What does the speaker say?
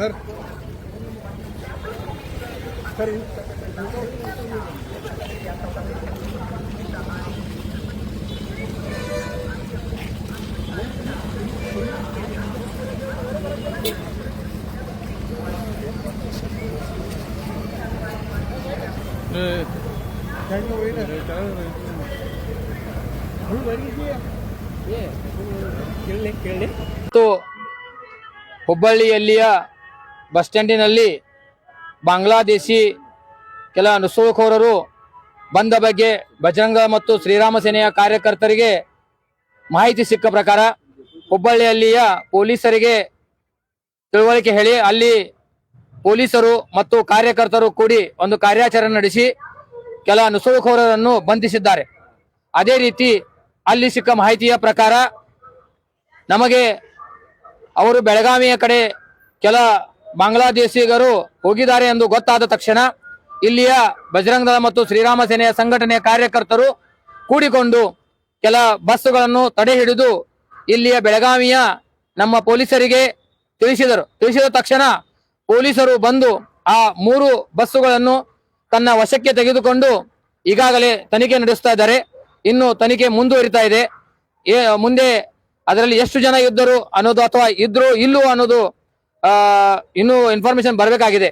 Sir sir ಹುಬ್ಬಳ್ಳಿಯಲ್ಲಿಯ bus ಸ್ಟ್ಯಾಂಡಿನಲ್ಲಿ Bangladeshi ಕೆಲ ನುಸುಳುಕೋರರು ಬಂದ ಬಗ್ಗೆ ಬಜರಂಗ ಮತ್ತು ಶ್ರೀರಾಮ ಸೇನೆಯ ಕಾರ್ಯಕರ್ತರಿಗೆ ಮಾಹಿತಿ ಸಿಕ್ಕ ಪ್ರಕಾರ ಹುಬ್ಬಳ್ಳಿಯಲ್ಲಿಯ ಪೊಲೀಸರಿಗೆ ತಿಳುವಳಿಕೆ ಹೇಳಿ ಅಲ್ಲಿ ಪೊಲೀಸರು ಮತ್ತು ಕಾರ್ಯಕರ್ತರು ಕೂಡಿ ಒಂದು ಕಾರ್ಯಾಚರಣೆ ನಡೆಸಿ ಕೆಲ ನುಸುಳುಕೋರರನ್ನು ಬಂಧಿಸಿದ್ದಾರೆ. ಅದೇ ರೀತಿ ಅಲ್ಲಿ ಸಿಕ್ಕ ಮಾಹಿತಿಯ ಪ್ರಕಾರ ನಮಗೆ ಅವರು ಬೆಳಗಾವಿಯ ಕಡೆ ಕೆಲ ಬಾಂಗ್ಲಾದೇಶಿಗರು ಹೋಗಿದ್ದಾರೆ ಎಂದು ಗೊತ್ತಾದ ತಕ್ಷಣ ಇಲ್ಲಿಯ ಬಜರಂಗ ದಳ ಮತ್ತು ಶ್ರೀರಾಮ ಸೇನೆಯ ಸಂಘಟನೆಯ ಕಾರ್ಯಕರ್ತರು ಕೂಡಿಕೊಂಡು ಕೆಲ ಬಸ್ಸುಗಳನ್ನು ತಡೆ ಹಿಡಿದು ಇಲ್ಲಿಯ ಬೆಳಗಾವಿಯ ನಮ್ಮ ಪೊಲೀಸರಿಗೆ ತಿಳಿಸಿದ ತಕ್ಷಣ ಪೊಲೀಸರು ಬಂದು ಆ 3 ಬಸ್ಸುಗಳನ್ನು ತನ್ನ ವಶಕ್ಕೆ ತೆಗೆದುಕೊಂಡು ಈಗಾಗಲೇ ತನಿಖೆ ನಡೆಸ್ತಾ ಇದ್ದಾರೆ. ಇನ್ನು ತನಿಖೆ ಮುಂದುವರಿತಾ ಇದೆ. ಮುಂದೆ ಅದರಲ್ಲಿ ಎಷ್ಟು ಜನ ಇದ್ದರು ಅನ್ನೋದು ಅಥವಾ ಇದ್ರು ಇಲ್ಲೋ ಅನ್ನೋದು ಇನ್ನೂ ಇನ್ಫಾರ್ಮೇಶನ್ ಬರಬೇಕಾಗಿದೆ.